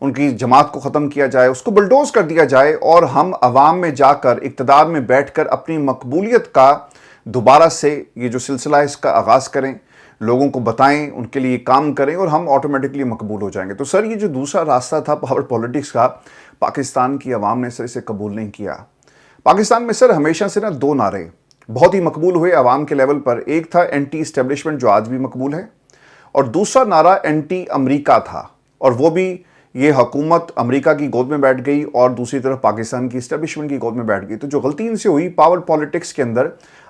ان کی جماعت کو ختم کیا جائے، اس کو بلڈوز کر دیا جائے، اور ہم عوام میں جا کر اقتدار میں بیٹھ کر اپنی مقبولیت کا دوبارہ سے یہ جو سلسلہ ہے اس کا آغاز کریں، لوگوں کو بتائیں، ان کے لیے کام کریں، اور ہم آٹومیٹکلی مقبول ہو جائیں گے۔ تو سر یہ جو دوسرا راستہ تھا پاور پالیٹکس کا، پاکستان کی عوام نے سر اسے قبول نہیں کیا۔ پاکستان میں سر ہمیشہ سے دو نعرے بہت ہی مقبول ہوئے عوام کے لیول پر، ایک تھا اینٹی اسٹیبلشمنٹ جو آج بھی مقبول ہے، اور دوسرا نعرہ اینٹی امریکہ تھا، اور وہ بھی یہ حکومت امریکہ کی گود میں بیٹھ گئی اور دوسری طرف پاکستان کی اسٹیبلشمنٹ کی گود میں بیٹھ گئی۔ تو جو غلطی ان سے ہوئی، پاور پالیٹکس کے اندر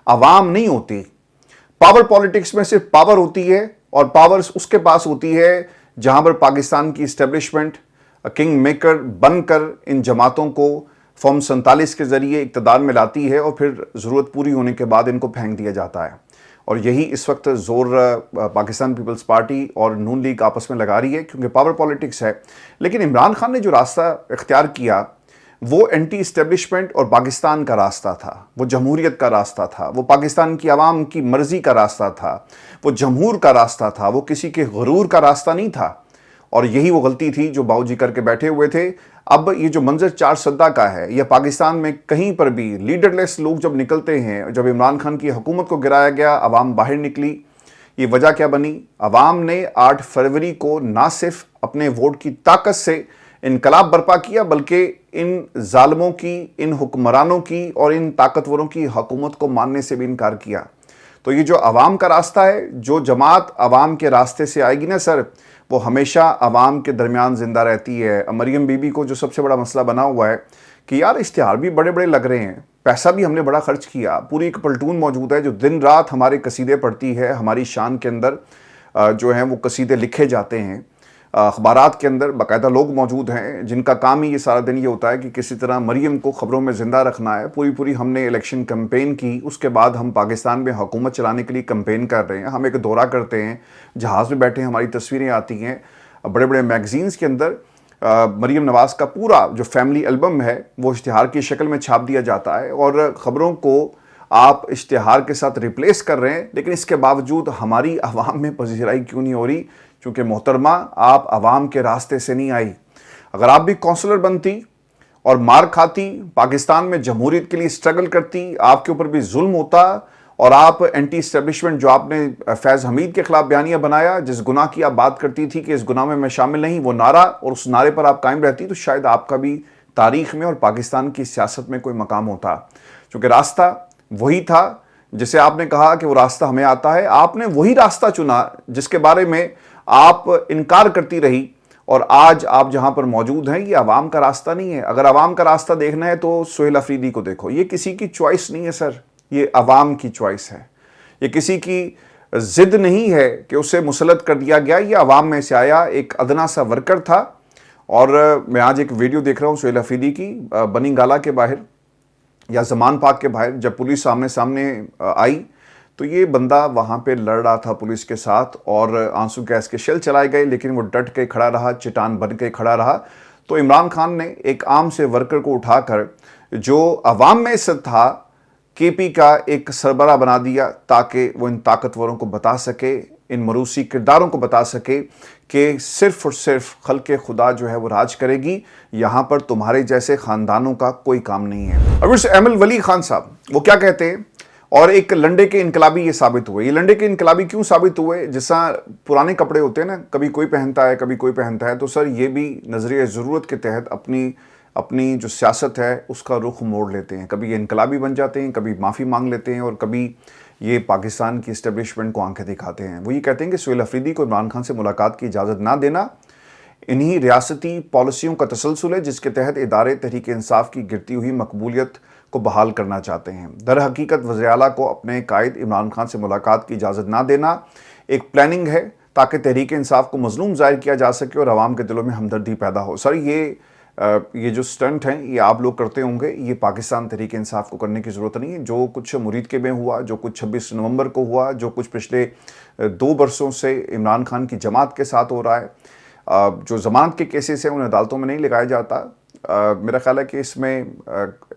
عوام نہیں ہوتی، پاور پالیٹکس میں صرف پاور ہوتی ہے، اور پاور اس کے پاس ہوتی ہے جہاں پر پاکستان کی اسٹیبلشمنٹ کنگ میکر بن کر ان جماعتوں کو فارم 47 کے ذریعے اقتدار میں لاتی ہے، اور پھر ضرورت پوری ہونے کے بعد ان کو پھینک دیا جاتا ہے۔ اور یہی اس وقت زور پاکستان پیپلز پارٹی اور نون لیگ آپس میں لگا رہی ہے، کیونکہ پاور پالیٹکس ہے۔ لیکن عمران خان نے جو راستہ اختیار کیا وہ اینٹی اسٹیبلشمنٹ اور پاکستان کا راستہ تھا، وہ جمہوریت کا راستہ تھا، وہ پاکستان کی عوام کی مرضی کا راستہ تھا، وہ جمہور کا راستہ تھا، وہ کسی کے غرور کا راستہ نہیں تھا۔ اور یہی وہ غلطی تھی جو باؤ جی کر کے بیٹھے ہوئے تھے۔ اب یہ جو منظر 4 سدہ کا ہے، یا پاکستان میں کہیں پر بھی لیڈر لیس لوگ جب نکلتے ہیں، جب عمران خان کی حکومت کو گرایا گیا، عوام باہر نکلی، یہ وجہ کیا بنی؟ عوام نے 8 فروری کو نہ صرف اپنے ووٹ کی طاقت سے انقلاب برپا کیا، بلکہ ان ظالموں کی، ان حکمرانوں کی اور ان طاقتوروں کی حکومت کو ماننے سے بھی انکار کیا۔ تو یہ جو عوام کا راستہ ہے، جو جماعت عوام کے راستے سے آئے گی نا سر، وہ ہمیشہ عوام کے درمیان زندہ رہتی ہے۔ مریم بی بی کو جو سب سے بڑا مسئلہ بنا ہوا ہے کہ یار اشتہار بھی بڑے بڑے لگ رہے ہیں، پیسہ بھی ہم نے بڑا خرچ کیا، پوری ایک پلٹون موجود ہے جو دن رات ہمارے قصیدے پڑھتی ہے، ہماری شان کے اندر جو ہیں وہ قصیدے لکھے جاتے ہیں، اخبارات کے اندر باقاعدہ لوگ موجود ہیں جن کا کام ہی یہ سارا دن یہ ہوتا ہے کہ کسی طرح مریم کو خبروں میں زندہ رکھنا ہے۔ پوری ہم نے الیکشن کمپین کی، اس کے بعد ہم پاکستان میں حکومت چلانے کے لیے کمپین کر رہے ہیں، ہم ایک دورہ کرتے ہیں، جہاز میں بیٹھے ہماری تصویریں آتی ہیں، بڑے بڑے میگزینز کے اندر مریم نواز کا پورا جو فیملی البم ہے وہ اشتہار کی شکل میں چھاپ دیا جاتا ہے، اور خبروں کو آپ اشتہار کے ساتھ ریپلیس کر رہے ہیں۔ لیکن اس کے باوجود ہماری عوام میں پذیرائی کیوں نہیں ہو رہی؟ چونکہ محترمہ آپ عوام کے راستے سے نہیں آئی۔ اگر آپ بھی کونسلر بنتی اور مار کھاتی، پاکستان میں جمہوریت کے لیے سٹرگل کرتی، آپ کے اوپر بھی ظلم ہوتا، اور آپ اینٹی اسٹیبلشمنٹ جو آپ نے فیض حمید کے خلاف بیانیہ بنایا، جس گناہ کی آپ بات کرتی تھی کہ اس گناہ میں شامل نہیں، وہ نعرہ اور اس نعرے پر آپ قائم رہتی، تو شاید آپ کا بھی تاریخ میں اور پاکستان کی سیاست میں کوئی مقام ہوتا۔ چونکہ راستہ وہی تھا جسے آپ نے کہا کہ وہ راستہ ہمیں آتا ہے، آپ نے وہی راستہ چنا جس کے بارے میں آپ انکار کرتی رہی، اور آج آپ جہاں پر موجود ہیں یہ عوام کا راستہ نہیں ہے۔ اگر عوام کا راستہ دیکھنا ہے تو سہیل افریدی کو دیکھو، یہ کسی کی چوائس نہیں ہے سر، یہ عوام کی چوائس ہے، یہ کسی کی ضد نہیں ہے کہ اسے مسلط کر دیا گیا، یہ عوام میں سے آیا، ایک ادنا سا ورکر تھا۔ اور میں آج ایک ویڈیو دیکھ رہا ہوں سہیل افریدی کی، بنی گالا کے باہر یا زمان پاک کے باہر، جب پولیس سامنے آئی تو یہ بندہ وہاں پہ لڑ رہا تھا پولیس کے ساتھ، اور آنسو گیس کے شیل چلائے گئے، لیکن وہ ڈٹ کے کھڑا رہا، چٹان بن کے کھڑا رہا۔ تو عمران خان نے ایک عام سے ورکر کو اٹھا کر جو عوام میں سے تھا کے پی کا ایک سربراہ بنا دیا، تاکہ وہ ان طاقتوروں کو بتا سکے، ان مروسی کرداروں کو بتا سکے کہ صرف اور صرف خلق خدا جو ہے وہ راج کرے گی، یہاں پر تمہارے جیسے خاندانوں کا کوئی کام نہیں ہے۔ اب اس احمد ولی خان صاحب وہ کیا کہتے ہیں، اور ایک لنڈے کے انقلابی یہ ثابت ہوئے۔ یہ لنڈے کے انقلابی کیوں ثابت ہوئے؟ جس طرح پرانے کپڑے ہوتے ہیں نا، کبھی کوئی پہنتا ہے کبھی کوئی پہنتا ہے، تو سر یہ بھی نظریہ ضرورت کے تحت اپنی جو سیاست ہے اس کا رخ موڑ لیتے ہیں، کبھی یہ انقلابی بن جاتے ہیں، کبھی معافی مانگ لیتے ہیں، اور کبھی یہ پاکستان کی اسٹیبلشمنٹ کو آنکھیں دکھاتے ہیں۔ وہ یہ کہتے ہیں کہ سہیل افریدی کو عمران خان سے ملاقات کی اجازت نہ دینا انہی ریاستی پالیسیوں کا تسلسل ہے جس کے تحت ادارے تحریک انصاف کی گرتی ہوئی مقبولیت کو بحال کرنا چاہتے ہیں۔ در حقیقت وزیر اعلیٰ کو اپنے قائد عمران خان سے ملاقات کی اجازت نہ دینا ایک پلاننگ ہے تاکہ تحریک انصاف کو مظلوم ظاہر کیا جا سکے اور عوام کے دلوں میں ہمدردی پیدا ہو۔ سر یہ جو سٹنٹ ہیں یہ آپ لوگ کرتے ہوں گے، یہ پاکستان تحریک انصاف کو کرنے کی ضرورت نہیں ہے۔ جو کچھ مرید کے میں ہوا، جو کچھ 26 نومبر کو ہوا، جو کچھ پچھلے 2 برسوں سے عمران خان کی جماعت کے ساتھ ہو رہا ہے، جو ضمانت کے کیسز ہیں انہیں عدالتوں میں نہیں لگایا جاتا، میرا خیال ہے کہ اس میں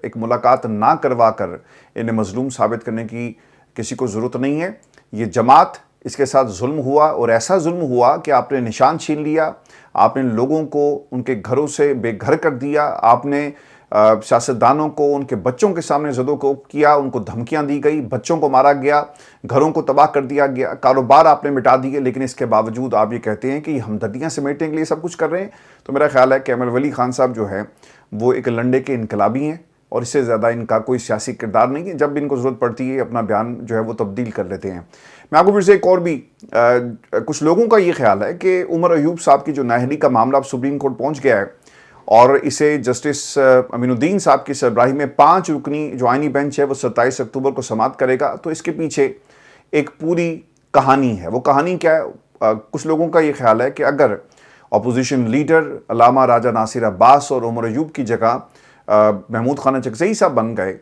ایک ملاقات نہ کروا کر انہیں مظلوم ثابت کرنے کی کسی کو ضرورت نہیں ہے۔ یہ جماعت، اس کے ساتھ ظلم ہوا، اور ایسا ظلم ہوا کہ آپ نے نشان چھین لیا، آپ نے لوگوں کو ان کے گھروں سے بے گھر کر دیا، آپ نے سیاستدانوں کو ان کے بچوں کے سامنے زدوں کو کیا، ان کو دھمکیاں دی گئی، بچوں کو مارا گیا، گھروں کو تباہ کر دیا گیا، کاروبار آپ نے مٹا دیے، لیکن اس کے باوجود آپ یہ کہتے ہیں کہ یہ ہمدردیاں سمیٹنے کے لیے سب کچھ کر رہے ہیں۔ تو میرا خیال ہے کہ ایمل ولی خان صاحب جو ہیں وہ ایک لنڈے کے انقلابی ہیں، اور اس سے زیادہ ان کا کوئی سیاسی کردار نہیں ہے۔ جب بھی ان کو ضرورت پڑتی ہے اپنا بیان جو ہے وہ تبدیل کر لیتے ہیں۔ میں آپ کو پھر سے ایک اور بھی کچھ لوگوں کا یہ خیال ہے کہ عمر ایوب صاحب کی جو نااہلی کا معاملہ اب سپریم کورٹ پہنچ گیا ہے، اور اسے جسٹس امین الدین صاحب کی سربراہی میں 5 رکنی جو آئینی بینچ ہے وہ 27 اکتوبر کو سماعت کرے گا، تو اس کے پیچھے ایک پوری کہانی ہے۔ وہ کہانی کیا ہے؟ کچھ لوگوں کا یہ خیال ہے کہ اگر اپوزیشن لیڈر علامہ راجہ ناصر عباس اور عمر ایوب کی جگہ محمود خانہ چکزئی صاحب بن گئے،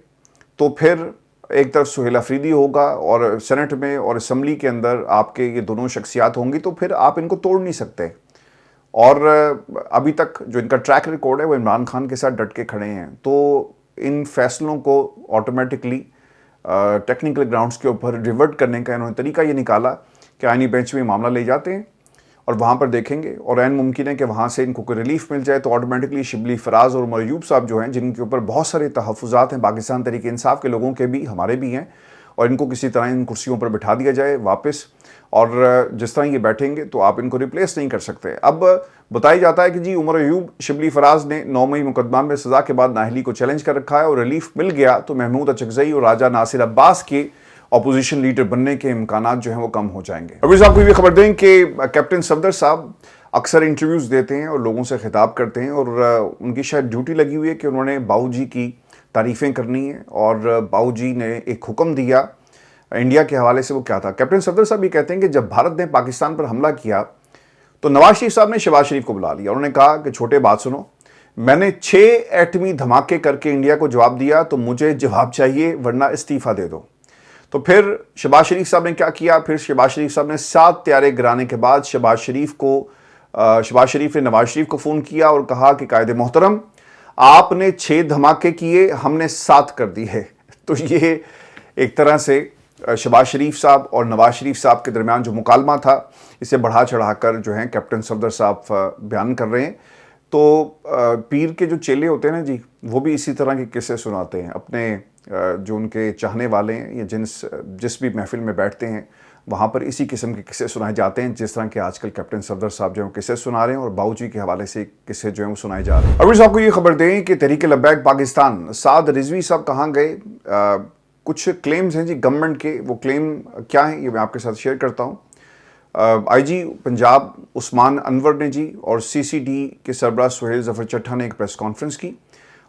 تو پھر ایک طرف سہیل افریدی ہوگا اور سینٹ میں اور اسمبلی کے اندر آپ کے یہ دونوں شخصیات ہوں گی، تو پھر آپ ان کو توڑ نہیں سکتے۔ اور ابھی تک جو ان کا ٹریک ریکارڈ ہے وہ عمران خان کے ساتھ ڈٹ کے کھڑے ہیں، تو ان فیصلوں کو آٹومیٹکلی ٹیکنیکل گراؤنڈز کے اوپر ریورٹ کرنے کا انہوں نے طریقہ یہ نکالا کہ آئینی بینچ میں معاملہ لے جاتے ہیں اور وہاں پر دیکھیں گے، اور عین ممکن ہے کہ وہاں سے ان کو کوئی ریلیف مل جائے تو آٹومیٹکلی شبلی فراز اور عمر ایوب صاحب جو ہیں، جن کے اوپر بہت سارے تحفظات ہیں پاکستان تحریک انصاف کے لوگوں کے بھی، ہمارے بھی ہیں، اور ان کو کسی طرح ان کرسیوں پر بٹھا دیا جائے واپس، اور جس طرح یہ بیٹھیں گے تو آپ ان کو ریپلیس نہیں کر سکتے۔ اب بتایا جاتا ہے کہ جی عمر ایوب شبلی فراز نے 9 مئی مقدمہ میں سزا کے بعد نااہلی کو چیلنج کر رکھا ہے، اور ریلیف مل گیا تو محمود اچکزئی اور راجہ ناصر عباس کے اپوزیشن لیڈر بننے کے امکانات جو ہیں وہ کم ہو جائیں گے۔ ابھی صاحب کو یہ خبر دیں کہ کیپٹن صفدر صاحب اکثر انٹرویوز دیتے ہیں اور لوگوں سے خطاب کرتے ہیں، اور ان کی شاید ڈیوٹی لگی ہوئی ہے کہ انہوں نے باؤ جی کی تعریفیں کرنی ہیں، اور باؤ جی نے ایک حکم دیا انڈیا کے حوالے سے۔ وہ کیا تھا؟ کیپٹن صفدر صاحب یہ کہتے ہیں کہ جب بھارت نے پاکستان پر حملہ کیا تو نواز شریف صاحب نے شہباز شریف کو بلا لیا، انہوں نے کہا کہ چھوٹے بات سنو، میں نے 6 ایٹمی دھماکے کر کے انڈیا کو جواب دیا، تو مجھے جواب چاہیے ورنہ استعفیٰ دے دو۔ تو پھر شہباز شریف صاحب نے کیا کیا؟ پھر شہباز شریف صاحب نے 7 طیارے گرانے کے بعد شہباز شریف نے نواز شریف کو فون کیا اور کہا کہ قائد محترم، آپ نے 6 دھماکے کیے، ہم نے 7 کر دیے۔ تو یہ ایک طرح سے شہباز شریف صاحب اور نواز شریف صاحب کے درمیان جو مکالمہ تھا، اسے بڑھا چڑھا کر جو ہیں کیپٹن صفدر صاحب بیان کر رہے ہیں۔ تو پیر کے جو چیلے ہوتے ہیں نا جی، وہ بھی اسی طرح کے قصے سناتے ہیں اپنے جو ان کے چاہنے والے ہیں یا جس بھی محفل میں بیٹھتے ہیں، وہاں پر اسی قسم کے قصے سنائے جاتے ہیں، جس طرح کہ آج کل کیپٹن صفدر صاحب جو ہیں قصے سنا رہے ہیں، اور باؤ جی کے حوالے سے قصے جو ہیں وہ سنائے جا رہے ہیں۔ ابھی صاحب کو یہ خبر دیں کہ تحریک لبیک پاکستان سعد رضوی صاحب کہاں گئے؟ کچھ کلیمز ہیں جی گورنمنٹ کے، وہ کلیم کیا ہیں یہ میں آپ کے ساتھ شیئر کرتا ہوں۔ آئی جی پنجاب عثمان انور نے جی اور سی سی ڈی کے سربراہ سہیل ظفر چٹھا نے ایک پریس کانفرنس کی،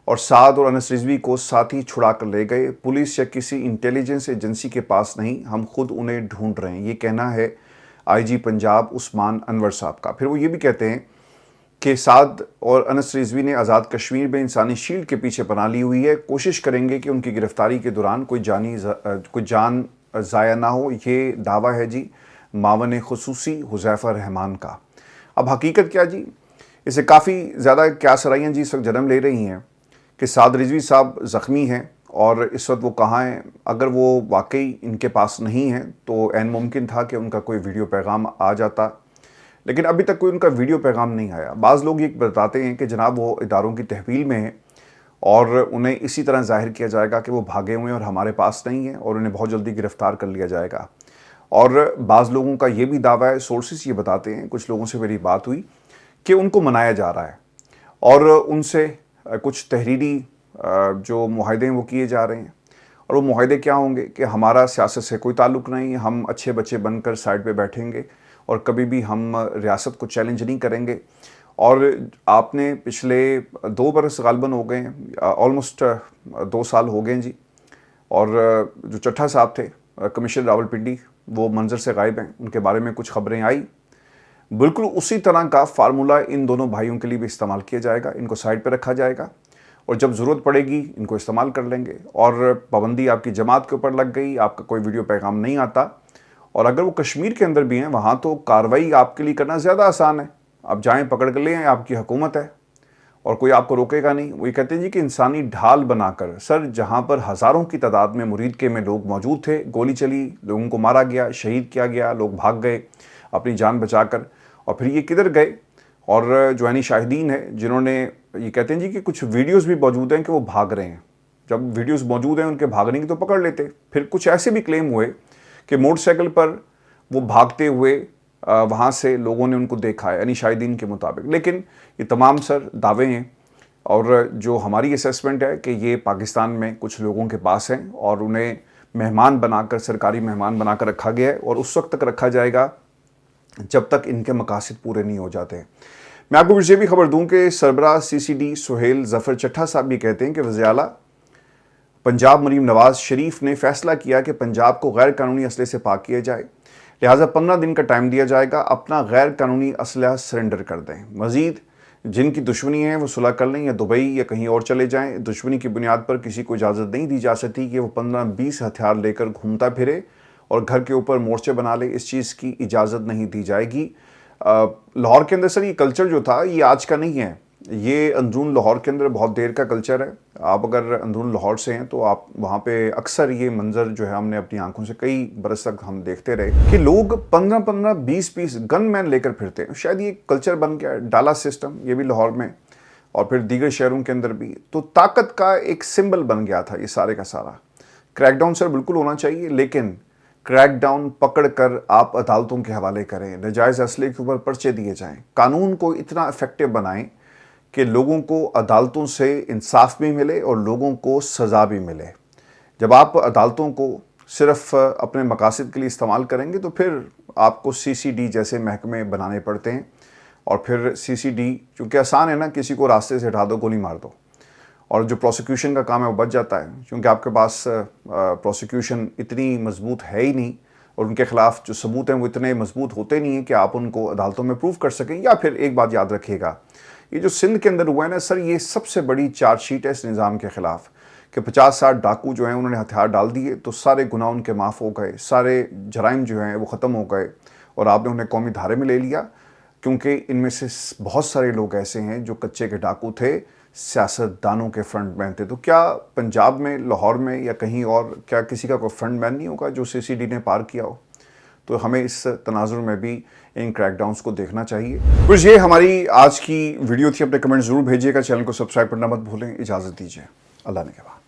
اور سعد اور انس رضوی کو ساتھ ہی چھڑا کر لے گئے، پولیس یا کسی انٹیلیجنس ایجنسی کے پاس نہیں، ہم خود انہیں ڈھونڈ رہے ہیں، یہ کہنا ہے آئی جی پنجاب عثمان انور صاحب کا۔ پھر وہ یہ بھی کہتے ہیں کہ سعد اور انس رضوی نے آزاد کشمیر میں انسانی شیلڈ کے پیچھے پناہ لی ہوئی ہے، کوشش کریں گے کہ ان کی گرفتاری کے دوران کوئی جان ضائع نہ ہو، یہ دعویٰ ہے جی معاون خصوصی حذیفہ رحمان کا۔ اب حقیقت کیا جی؟ اسے کافی زیادہ کیا سرائیاں جی اس وقت جنم لے رہی ہیں کہ سعد رضوی صاحب زخمی ہیں اور اس وقت وہ کہاں ہیں۔ اگر وہ واقعی ان کے پاس نہیں ہیں تو عین ممکن تھا کہ ان کا کوئی ویڈیو پیغام آ جاتا، لیکن ابھی تک کوئی ان کا ویڈیو پیغام نہیں آیا۔ بعض لوگ یہ بتاتے ہیں کہ جناب وہ اداروں کی تحویل میں ہیں اور انہیں اسی طرح ظاہر کیا جائے گا کہ وہ بھاگے ہوئے ہیں اور ہمارے پاس نہیں ہیں، اور انہیں بہت جلدی گرفتار کر لیا جائے گا۔ اور بعض لوگوں کا یہ بھی دعویٰ ہے، سورسز یہ بتاتے ہیں، کچھ لوگوں سے میری بات ہوئی کہ ان کو منایا جا رہا ہے اور ان سے کچھ تحریری جو معاہدے ہیں وہ کیے جا رہے ہیں، اور وہ معاہدے کیا ہوں گے کہ ہمارا سیاست سے کوئی تعلق نہیں، ہم اچھے بچے بن کر سائڈ پہ بیٹھیں گے اور کبھی بھی ہم ریاست کو چیلنج نہیں کریں گے۔ اور آپ نے پچھلے 2 برس غالباً ہو گئے ہیں، آلموسٹ 2 سال ہو گئے ہیں جی، اور جو چٹھا صاحب تھے کمشنر راولپنڈی وہ منظر سے غائب ہیں، ان کے بارے میں کچھ خبریں آئی، بالکل اسی طرح کا فارمولہ ان دونوں بھائیوں کے لیے بھی استعمال کیا جائے گا، ان کو سائڈ پہ رکھا جائے گا اور جب ضرورت پڑے گی ان کو استعمال کر لیں گے۔ اور پابندی آپ کی جماعت کے اوپر لگ گئی، آپ کا کوئی ویڈیو پیغام نہیں آتا، اور اگر وہ کشمیر کے اندر بھی ہیں وہاں تو کارروائی آپ کے لیے کرنا زیادہ آسان ہے، آپ جائیں پکڑ کر لیں، آپ کی حکومت ہے اور کوئی آپ کو روکے گا نہیں۔ وہ یہ کہتے ہیں جی کہ انسانی ڈھال بنا کر، سر جہاں پر ہزاروں کی تعداد میں مرید کے میں لوگ موجود تھے، گولی چلی، لوگوں کو مارا گیا، شہید کیا گیا، لوگ بھاگ گئے اپنی جان بچا کر، اور پھر یہ کدھر گئے؟ اور جو عینی شاہدین ہے جنہوں نے یہ کہتے ہیں جی کہ کچھ ویڈیوز بھی موجود ہیں کہ وہ بھاگ رہے ہیں. جب ویڈیوز موجود ہیں ان کے بھاگنے کی تو پکڑ لیتے. پھر کچھ ایسے بھی کلیم ہوئے کہ موٹر سائیکل پر وہ بھاگتے ہوئے وہاں سے لوگوں نے ان کو دیکھا ہے عینی شاہدین کے مطابق. لیکن یہ تمام سر دعوے ہیں اور جو ہماری اسیسمنٹ ہے کہ یہ پاکستان میں کچھ لوگوں کے پاس ہیں اور انہیں مہمان بنا کر سرکاری مہمان بنا کر رکھا گیا ہے اور اس وقت تک رکھا جائے گا جب تک ان کے مقاصد پورے نہیں ہو جاتے ہیں. میں آپ کو یہ بھی خبر دوں کہ سربراہ CCD سہیل ظفر چٹھا صاحب یہ کہتے ہیں کہ وزیر اعلیٰ پنجاب مریم نواز شریف نے فیصلہ کیا کہ پنجاب کو غیر قانونی اسلحے سے پاک کیا جائے، لہٰذا 15 دن کا ٹائم دیا جائے گا، اپنا غیر قانونی اسلحہ سرنڈر کر دیں. مزید جن کی دشمنی ہے وہ صلح کر لیں یا دبئی یا کہیں اور چلے جائیں. دشمنی کی بنیاد پر کسی کو اجازت نہیں دی جا سکتی کہ وہ 15-20 ہتھیار لے کر گھومتا پھرے اور گھر کے اوپر مورچے بنا لے. اس چیز کی اجازت نہیں دی جائے گی. لاہور کے اندر سر یہ کلچر جو تھا یہ آج کا نہیں ہے، یہ اندرون لاہور کے اندر بہت دیر کا کلچر ہے. آپ اگر اندرون لاہور سے ہیں تو آپ وہاں پہ اکثر یہ منظر جو ہے ہم نے اپنی آنکھوں سے کئی برس تک ہم دیکھتے رہے کہ لوگ 15-20 گن مین لے کر پھرتے ہیں. شاید یہ کلچر بن گیا ہے. ڈالا سسٹم یہ بھی لاہور میں اور پھر دیگر شہروں کے اندر بھی تو طاقت کا ایک سمبل بن گیا تھا یہ سارے کا سارا. کریک ڈاؤن سر بالکل ہونا چاہیے لیکن کریک ڈاؤن پکڑ کر آپ عدالتوں کے حوالے کریں، ناجائز اسلحے کے اوپر پرچے دیے جائیں، قانون کو اتنا افیکٹو بنائیں کہ لوگوں کو عدالتوں سے انصاف بھی ملے اور لوگوں کو سزا بھی ملے. جب آپ عدالتوں کو صرف اپنے مقاصد کے لیے استعمال کریں گے تو پھر آپ کو CCD جیسے محکمے بنانے پڑتے ہیں اور پھر CCD چونکہ آسان ہے نا، کسی کو راستے سے ہٹا دو گولی مار دو اور جو پروسیکیوشن کا کام ہے وہ بچ جاتا ہے کیونکہ آپ کے پاس پروسیکیوشن اتنی مضبوط ہے ہی نہیں اور ان کے خلاف جو ثبوت ہیں وہ اتنے مضبوط ہوتے نہیں ہیں کہ آپ ان کو عدالتوں میں پروف کر سکیں. یا پھر ایک بات یاد رکھیے گا، یہ جو سندھ کے اندر ہوا ہے نا سر، یہ سب سے بڑی چارج شیٹ ہے اس نظام کے خلاف کہ 50-60 ڈاکو جو ہیں انہوں نے ہتھیار ڈال دیے تو سارے گناہ ان کے معاف ہو گئے، سارے جرائم جو ہیں وہ ختم ہو گئے اور آپ نے انہیں قومی دھارے میں لے لیا کیونکہ ان میں سے بہت سارے لوگ ایسے ہیں جو کچے کے ڈاکو تھے، سیاست دانوں کے فرنٹ مین تھے. تو کیا پنجاب میں، لاہور میں یا کہیں اور کیا کسی کا کوئی فرنٹ مین نہیں ہوگا جو CCD نے پار کیا ہو؟ تو ہمیں اس تناظر میں بھی ان کریک ڈاؤنز کو دیکھنا چاہیے. کچھ یہ ہماری آج کی ویڈیو تھی. اپنے کمنٹ ضرور بھیجیے گا. چینل کو سبسکرائب کرنا مت بھولیں. اجازت دیجیے. اللہ نے کے بعد.